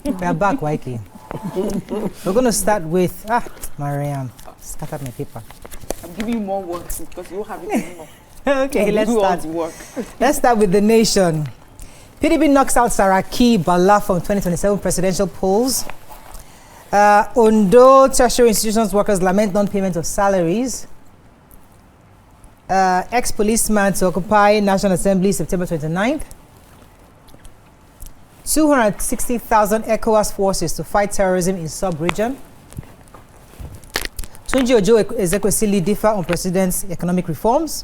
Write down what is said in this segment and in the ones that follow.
We are back, Waiki. We're going to start with Mariam. Scattered my paper. I'm giving you more work because you have it anymore. Okay, let's start. Work. Let's start with the nation. PDP knocks out Saraki Bala from 2027 presidential polls. Ondo tertiary institutions workers lament non-payment of salaries. Ex-policeman to occupy National Assembly September 29th. 260,000 ECOWAS forces to fight terrorism in sub-region. Tunji Ojo Ezekwesili differ on president's economic reforms.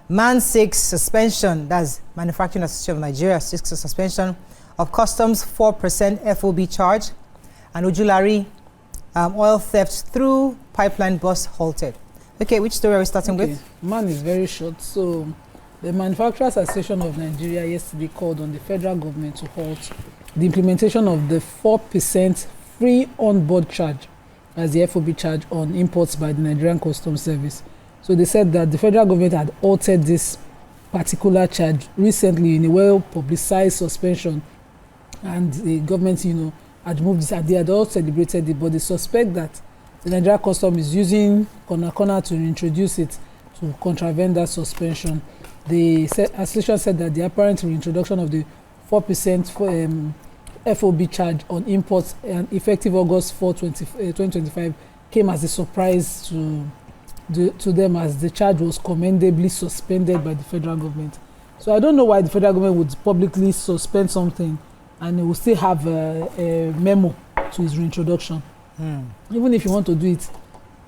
Man seeks suspension, that's Manufacturing Association of Nigeria, seeks a suspension of customs 4% FOB charge. And Ojulari, oil theft through pipeline bus halted. Okay, which story are we starting with? Man is very short. So the Manufacturers Association of Nigeria yesterday called on the federal government to halt the implementation of the 4% free on-board charge as the FOB charge on imports by the Nigerian Customs Service. So they said that the federal government had altered this particular charge recently in a well-publicized suspension, and the government, had moved this, and they had all celebrated it, but they suspect that the Nigerian Customs is using corner to introduce it to contravene that suspension. The association said that the apparent reintroduction of the 4% FOB charge on imports and effective August 4, 2025 came as a surprise to them, as the charge was commendably suspended by the federal government. So I don't know why the federal government would publicly suspend something and it will still have a memo to its reintroduction. Even if you want to do it,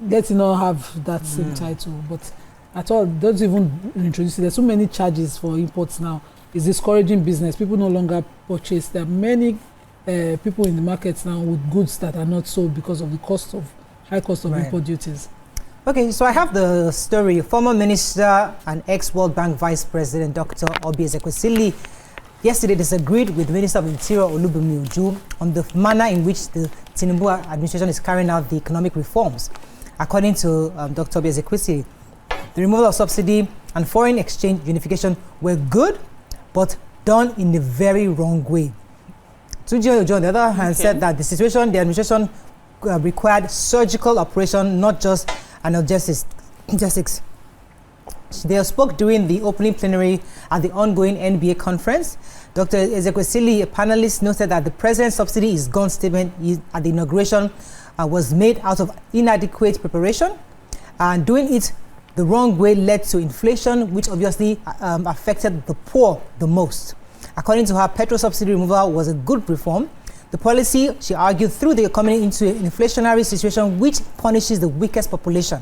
let it not have that same title. But at all, don't even introduce it. There's so many charges for imports now. It's discouraging business. People no longer purchase. There are many people in the markets now with goods that are not sold because of the high cost of import duties. Okay, so I have the story. Former Minister and ex-World Bank Vice President Dr. Obi Ezekwesili yesterday disagreed with Minister of Interior Olubunmi Ojo on the manner in which the Tinubu administration is carrying out the economic reforms. According to Dr. Obi Ezekwesili, the removal of subsidy and foreign exchange unification were good, but done in a very wrong way. Tunji Ojo, on the other hand, said that the administration required surgical operation, not just analgesics. They spoke during the opening plenary at the ongoing NBA conference. Dr. Ezekwesili, a panelist, noted that the president's subsidy is gone statement at the inauguration was made out of inadequate preparation, and doing it the wrong way led to inflation, which obviously affected the poor the most. According to her, petrol subsidy removal was a good reform. The policy, she argued, threw the economy into an inflationary situation which punishes the weakest population.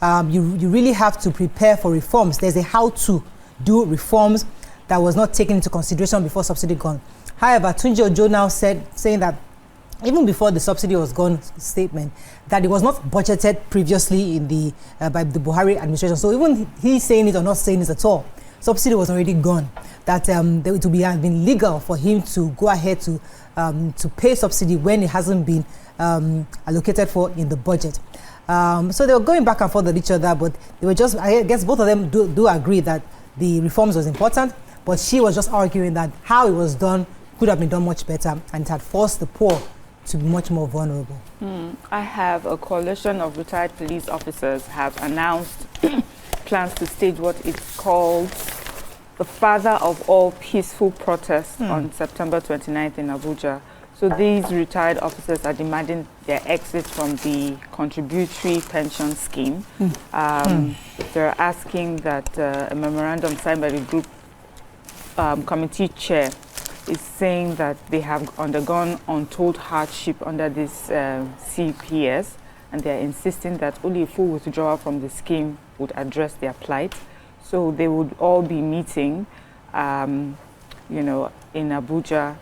You really have to prepare for reforms. There's a how to do reforms that was not taken into consideration before subsidy gone. However, Tunji Ojo now saying that even before the subsidy was gone statement, that it was not budgeted previously in the by the Buhari administration. So even he saying it or not saying it at all, subsidy was already gone. That it would have been legal for him to go ahead to pay subsidy when it hasn't been allocated for in the budget. So they were going back and forth with each other, but they were just, I guess both of them do agree that the reforms was important, but she was just arguing that how it was done could have been done much better, and it had forced the poor to be much more vulnerable. I have a coalition of retired police officers have announced plans to stage what it's called the father of all peaceful protests on September 29th in Abuja. So these retired officers are demanding their exit from the contributory pension scheme. They're asking that a memorandum signed by the group committee chair is saying that they have undergone untold hardship under this CPS, and they're insisting that only a full withdrawal from the scheme would address their plight. So they would all be meeting, in Abuja,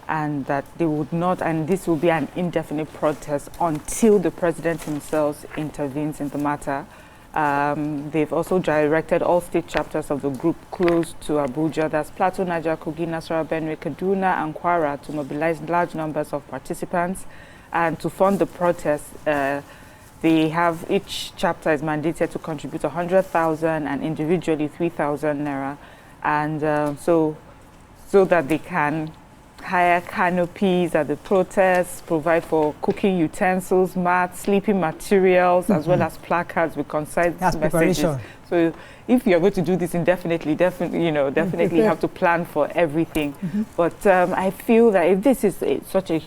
and that they would not, and this will be an indefinite protest until the president himself intervenes in the matter. They've also directed all state chapters of the group close to Abuja, that's Plateau, Niger, Kogi, Nasarawa, Benue, Kaduna, and Kwara, to mobilize large numbers of participants and to fund the protest. They have, each chapter is mandated to contribute 100,000 and individually 3,000 naira, and so that they can hire canopies at the protests, provide for cooking utensils, mats, sleeping materials, as well as placards with concise messages. Preparation. So if you're going to do this indefinitely, definitely you have to plan for everything. But I feel that if this is such a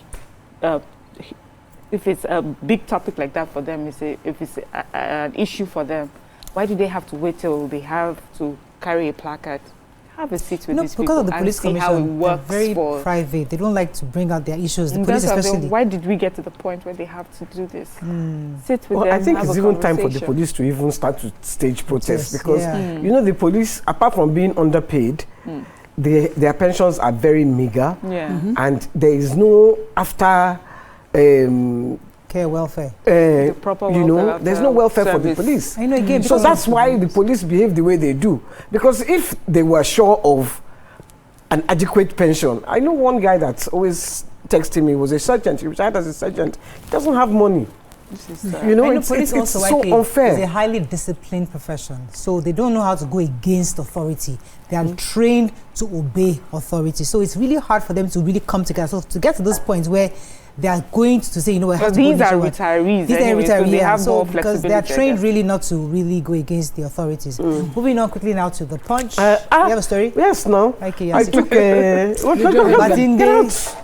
if it's a big topic like that for them, if it's an issue for them, why do they have to wait till they have to carry a placard? Have a seat with these because people of the police and see how it commission, works. they're very private. They don't like to bring out their issues. The And police that's how they- especially. why did we get to the point where they have to do this? Sit with them. I think have it's a even time for the conversation. police to even start to stage protests, because yeah. you know the police, apart from being underpaid, their pensions are very meager, Yeah. and there is no after. Care welfare. The proper welfare there's no welfare for the service. police. I know again. So because that's of- why the police behave the way they do. Because if they were sure of an adequate pension, I know one guy that's always texting me was a sergeant. He retired as a sergeant. He doesn't have money. This is, I know It's police also so like unfair. It's a highly disciplined profession, so they don't know how to go against authority. They are trained to obey authority, so it's really hard for them to really come together. So to get to those points where they are going to say, I have But to go these this are way. retirees. These anyway, are so retirees, they have so more because flexibility. they are I trained guess. really not to really go against the authorities. Moving on quickly now to the Punch. You have a story? Yes, no. Okay, I yes. took Batin Get Day.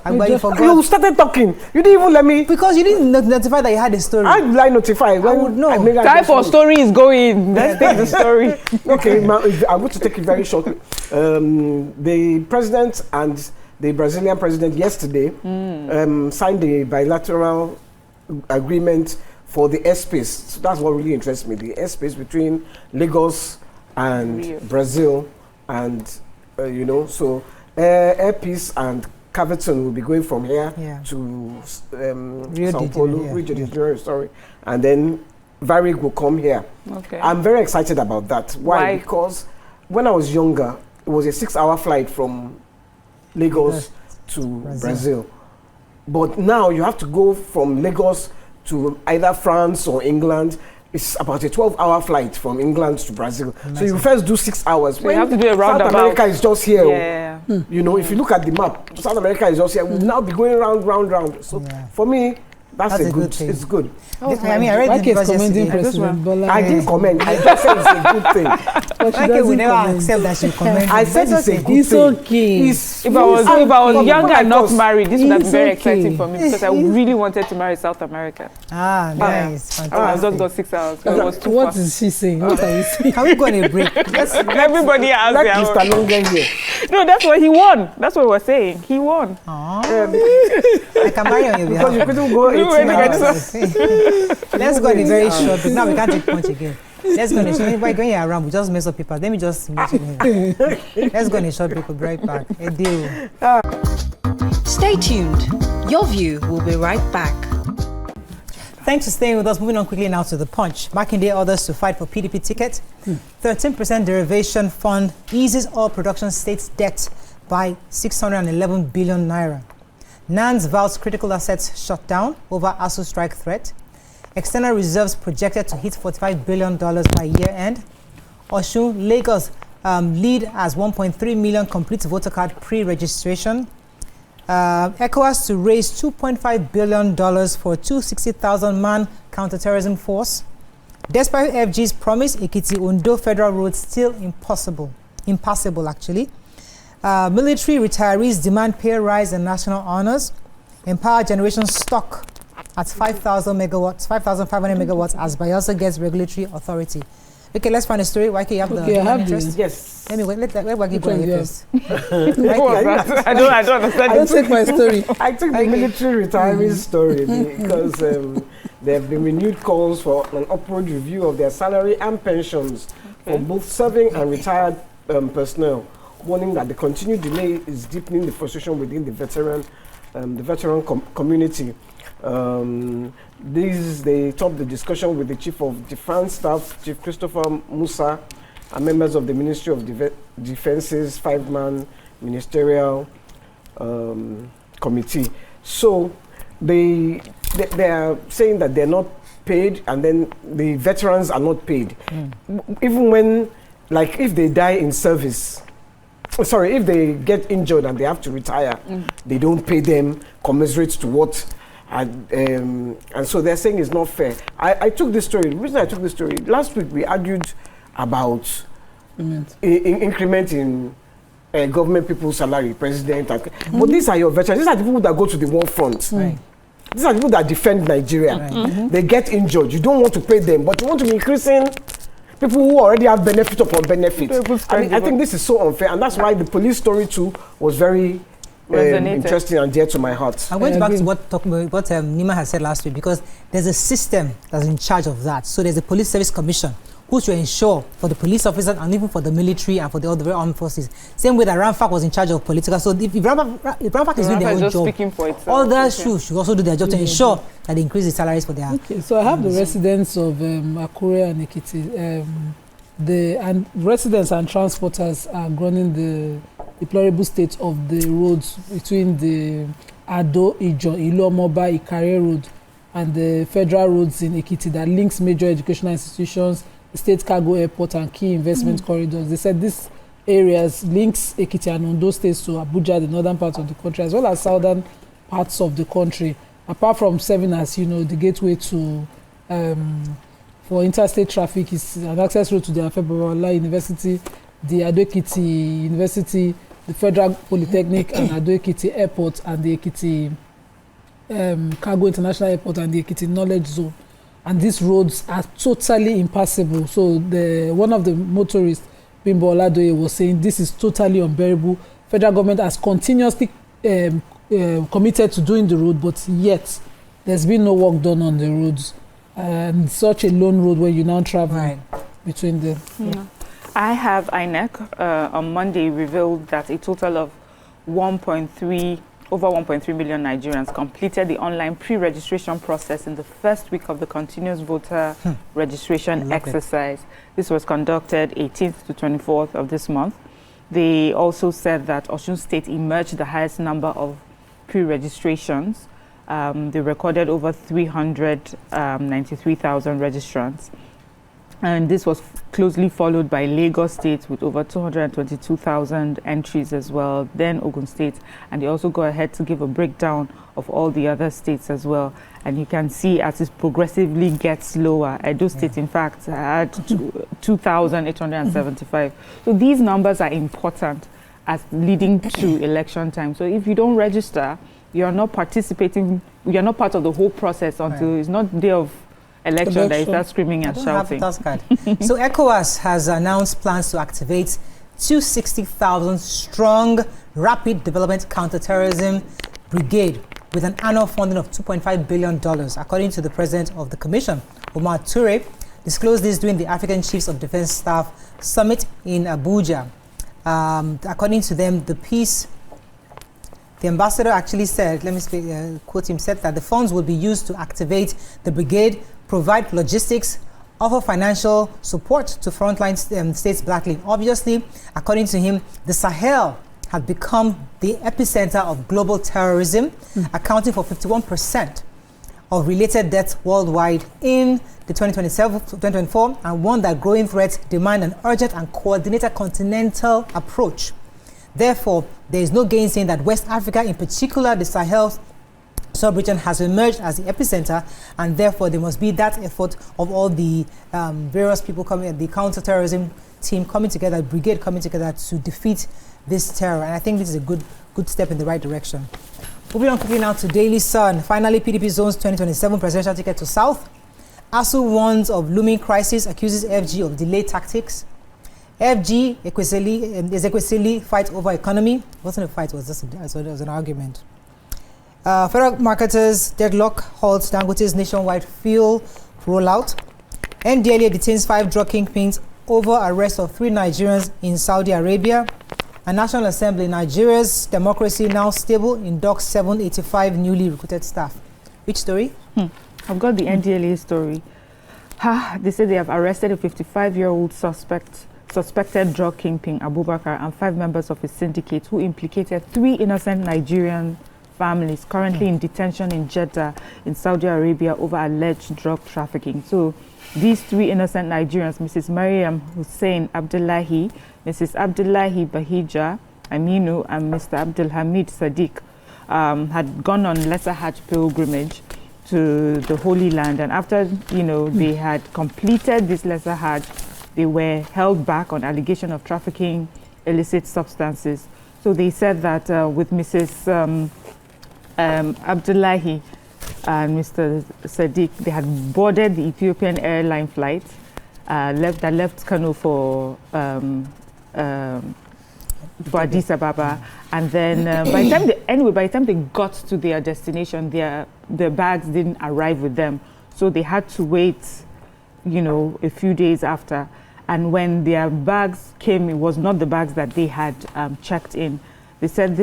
out. You forgot. You started talking. You didn't even let me. Because you didn't notify that you had a story. How did I notify? When would know. made Time for adjustment? story is going. Let's take the story. Okay, I'm going to take it very shortly. The president and the Brazilian president yesterday signed a bilateral agreement for the airspace. So that's what really interests me, the airspace between Lagos and Rio. Brazil. And, so Air Peace and Caverton will be going from here to Rio Sao de Paulo, Janeiro, Rio de Janeiro, sorry. And then Varig will come here. Okay. I'm very excited about that. Why? Because when I was younger, it was a 6-hour flight from Lagos to Brazil. But now you have to go from Lagos to either France or England. It's about a 12-hour flight from England to Brazil. So you first do 6 hours. So you have to do a South roundabout. America is just here. Yeah. If you look at the map, South America is just here. We'll now be going round. So for me, that's a good thing. It's good. I read Why the is budget commending yesterday. President Bola? I didn't comment. I just said it's a good thing. But she Okay, we doesn't never comment. accept that she commented. I said But it's a good It's thing. okay. It's If I was younger and not married. married, this would have been It's very okay. exciting for me because I really wanted to marry South America. Nice. I just Fantastic. got 6 hours. So it was too What fast. is she saying? What are you saying? Can we go on a break? Everybody has Let their Mr. own. Longen here. No, that's what he won. That's what we're saying. He won. I can marry on your Because you behalf. couldn't go No, 18 I hours. Let's go on a very short break. Now we can't take Punch again. Let's go on a short break. By going around, we just mess up papers. Let me just mention him. Let's go on a short break. We'll be right back. A deal. Stay tuned. Your view will be right back. Thanks for staying with us. Moving on quickly now to the Punch. Makinde orders to fight for PDP ticket. 13% derivation fund eases oil production states' debt by 611 billion naira. NANS vows critical assets shut down over ASU strike threat. External reserves projected to hit $45 billion by year end. Osun, Lagos lead as 1.3 million complete voter card pre-registration. ECOWAS to raise $2.5 billion for a 260,000-man counterterrorism force. Despite FG's promise, Ekiti-Ondo federal roads still impassable actually. Military retirees demand pay rise and national honors. Empower generation stock at 5,500 megawatts as Bayelsa gets regulatory authority. Okay, let's find a story. Why you have the Okay, I have interest? this. Yes. Let Waki go Which one here do you first. What was that? I don't understand. Don't take my story. I took the military retiree story because there have been renewed calls for an upward review of their salary and pensions for both serving and retired personnel, warning that the continued delay is deepening the frustration within the veteran community. They topped the discussion with the Chief of Defense Staff, Chief Christopher Musa, and members of the Ministry of Defense's 5-man ministerial committee. So they are saying that they're not paid, and then the veterans are not paid. Even when, like, if they die in service, if they get injured and they have to retire, they don't pay them commensurate to what, and so they're saying it's not fair. I took this story, the reason I took this story, last week we argued about increment in government people's salary, president, but these are your veterans, these are the people that go to the war front. Right. These are the people that defend Nigeria. Right. They get injured. You don't want to pay them, but you want to be increasing people who already have benefit upon benefit. I think this is so unfair, and that's why the police story too was very interesting and dear to my heart. I went back to what Nima has said last week, because there's a system that's in charge of that. So there's a police service commission who should ensure for the police officers and even for the military and for the other armed forces. Same way that Ramfak was in charge of political. So if Ramfak is doing their own job, others should also do their job to ensure that they increase the salaries for their. Okay, so I have the residents of Akure and Ekiti. And residents and transporters are groaning the deplorable state of the roads between the Ado, Ijo, Ilomoba, Ikare Road and the federal roads in Ekiti that links major educational institutions, state cargo airport and key investment corridors. They said these areas links Ekiti and Ondo states to Abuja, the northern part of the country, as well as southern parts of the country. Apart from serving as, the gateway to for interstate traffic, is an access road to the Afebawala University, the Ado Ekiti University, the Federal Polytechnic and Ado Ekiti Airport, and the Ekiti Cargo International Airport and the Ekiti Knowledge Zone. And these roads are totally impassable. So one of the motorists, Bimbo Oladoye, was saying this is totally unbearable. Federal government has continuously committed to doing the road, but yet there's been no work done on the roads. And such a lone road where you now travel between the... I have INEC on Monday revealed that a total of over 1.3 million Nigerians completed the online pre-registration process in the first week of the continuous voter registration exercise. This was conducted 18th to 24th of this month. They also said that Osun State emerged the highest number of pre-registrations. They recorded over 393,000 registrants. And this was closely followed by Lagos State with over 222,000 entries as well, then Ogun State. And they also go ahead to give a breakdown of all the other states as well. And you can see as it progressively gets lower, Edo State, in fact, had 2,875. So these numbers are important as leading to election time. So if you don't register, you're not participating, you're not part of the whole process until it's not day of election that you start screaming and shouting. So ECOWAS has announced plans to activate 260,000 strong rapid development counterterrorism brigade with an annual funding of $2.5 billion, according to the president of the commission, Omar Toure, disclosed this during the African Chiefs of Defense Staff Summit in Abuja. According to them, the ambassador actually said, let me quote him, said that the funds will be used to activate the brigade, provide logistics, offer financial support to frontline states battling. Obviously, according to him, the Sahel had become the epicenter of global terrorism, accounting for 51% of related deaths worldwide in the 2024, and one that growing threats demand an urgent and coordinated continental approach. Therefore, there is no gainsaying that West Africa, in particular the Sahel sub-region, has emerged as the epicenter, and therefore there must be that effort of all the various people coming, the counter-terrorism team coming together, brigade coming together to defeat this terror. And I think this is a good step in the right direction. Moving on quickly now to Daily Sun. Finally, PDP zones 2027 presidential ticket to South. ASU warns of looming crisis, accuses FG of delayed tactics. FG, Ezekwesili fight over economy. It wasn't a fight, it was an argument. Federal marketers deadlock halts Dangote's nationwide fuel rollout. NDLA detains 5 drug kingpins over arrest of 3 Nigerians in Saudi Arabia. A National Assembly, Nigeria's democracy now stable, inducts 785 newly recruited staff. Which story? I've got the NDLA story. They say they have arrested a 55-year-old suspected drug kingpin, Abubakar, and 5 members of his syndicate who implicated 3 innocent Nigerian families currently in detention in Jeddah in Saudi Arabia over alleged drug trafficking. So these 3 innocent Nigerians, Mrs. Mariam Hussein Abdullahi, Mrs. Abdullahi Bahija, Aminu and Mr. Abdulhamid Sadiq had gone on Lesser Hajj pilgrimage to the Holy Land, and after they had completed this Lesser Hajj, they were held back on allegation of trafficking illicit substances. So they said that with Mrs. Abdullahi and Mr. Sadiq, they had boarded the Ethiopian airline flight that left Kano for Addis Ababa, and then by the time they got to their destination, their bags didn't arrive with them, so they had to wait, a few days after. And when their bags came, it was not the bags that they had checked in. They said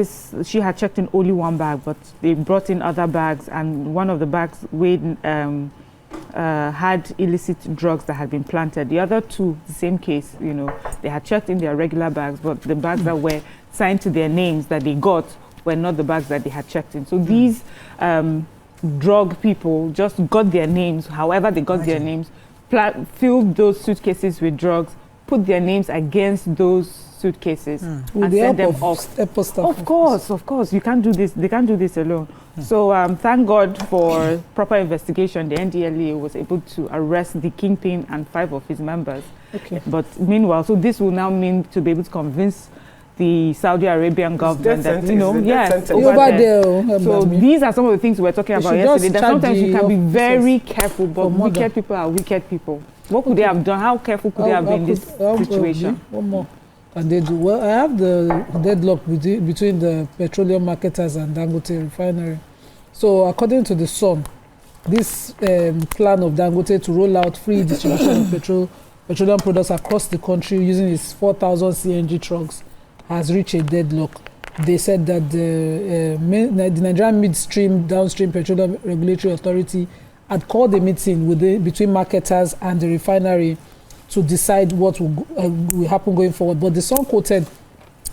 she had checked in only one bag, but they brought in other bags, and one of the bags had illicit drugs that had been planted. The other two, the same case, they had checked in their regular bags, but the bags that were signed to their names that they got were not the bags that they had checked in. So these drug people just got their names, however they got their names, filled those suitcases with drugs, put their names against those suitcases, and send them off. Of course, you can't do this. They can't do this alone. So thank God for proper investigation. The NDLEA was able to arrest the kingpin and 5 of his members. Okay. But meanwhile, so this will now mean to be able to convince the Saudi Arabian government that, yes, over there. So these are some of the things we were talking about yesterday. That sometimes you can be very careful, but wicked people are wicked people. What could they have done? How careful could they have been in this situation? One more. And they do well. I have the deadlock between the petroleum marketers and Dangote refinery. So according to the Sun, this plan of Dangote to roll out free distribution of petroleum products across the country using its 4,000 CNG trucks has reached a deadlock. They said that the Nigerian Midstream Downstream Petroleum Regulatory Authority had called a meeting between marketers and the refinery to decide what will happen going forward. But the Sun quoted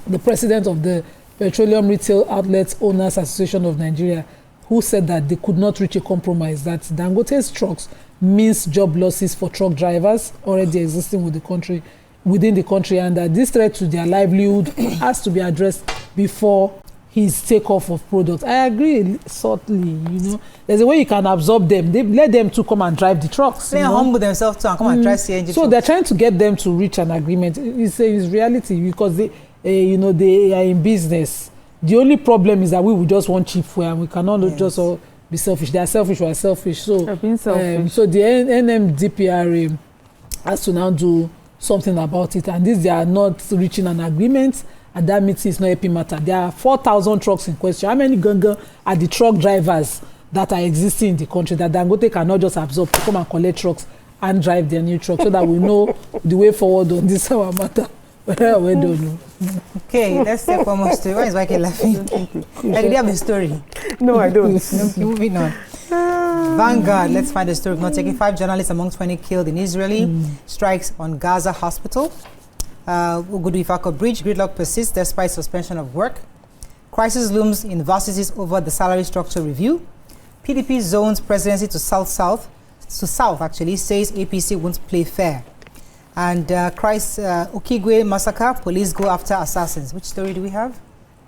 the president of the Petroleum Retail Outlets Owners Association of Nigeria, who said that they could not reach a compromise, that Dangote's trucks means job losses for truck drivers already existing within the country, and that this threat to their livelihood has to be addressed before his takeoff of products. I agree, certainly, there's a way you can absorb them. Let them to come and drive the trucks. They humble themselves too and come and drive CNG trucks. So they're trying to get them to reach an agreement. It's reality, because they are in business. The only problem is that we just want cheap fuel, and we cannot just all be selfish. They are selfish, we are selfish. So they're being selfish. So the NMDPRA has to now do something about it, and they are not reaching an agreement. And that means it's not a matter. There are 4,000 trucks in question. How many ganga are the truck drivers that are existing in the country that Dangote cannot just absorb to come and collect trucks and drive their new trucks, so that we know the way forward on this our matter? We don't know. Okay, let's take one more story. Why is Mike laughing? I did have a story. No, I don't. Okay, moving on. Vanguard, let's find the story. Not taking 5 journalists among 20 killed in Israeli strikes on Gaza hospital. Ugudu-Ifako Bridge gridlock persists despite suspension of work. Crisis looms in varsities over the salary structure review. PDP zones presidency to south actually, says APC won't play fair. And Okigwe massacre, police go after assassins. Which story do we have?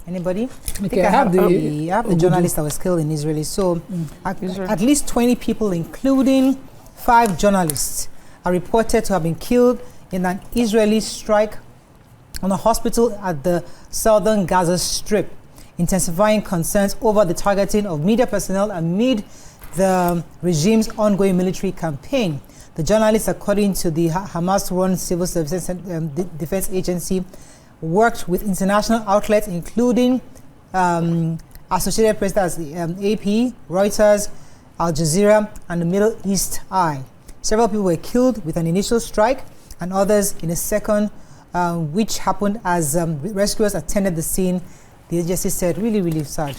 Anybody? Okay, I have the journalist that was killed in Israel. So at least 20 people, including 5 journalists, are reported to have been killed in an Israeli strike on a hospital at the southern Gaza Strip, intensifying concerns over the targeting of media personnel amid the regime's ongoing military campaign. The journalists, according to the Hamas-run Civil Services Defense Agency, worked with international outlets, including Associated Press, as AP, Reuters, Al Jazeera, and the Middle East Eye. Several people were killed with an initial strike, and others in a second, which happened as rescuers attended the scene. The agency said, really, really sad.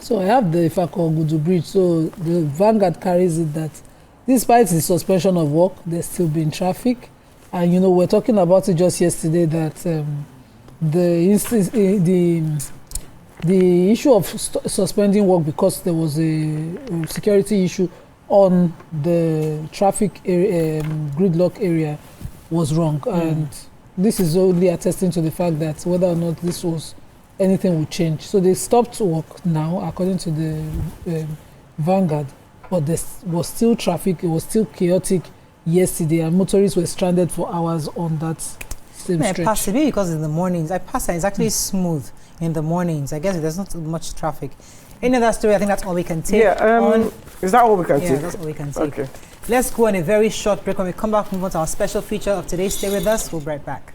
So I have the Ifako Ogudu Bridge. So the Vanguard carries it that despite the suspension of work, there's still been traffic. And we're talking about it just yesterday that the issue of suspending work because there was a security issue on the traffic area, gridlock area was wrong. And this is only attesting to the fact that whether or not this was anything will change. So they stopped work now, according to the Vanguard, but there was still traffic. It was still chaotic yesterday, and motorists were stranded for hours on that same stretch. I pass it because in the mornings, I pass it. It's actually smooth in the mornings. I guess there's not much traffic. Any other story? I think that's all we can take. Yeah. Is that all we can take? Yeah, that's all we can take. Okay. Let's go on a very short break. When we come back, move on to our special feature of today. Stay with us. We'll be right back.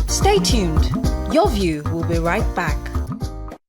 Stay tuned. Your View will be right back.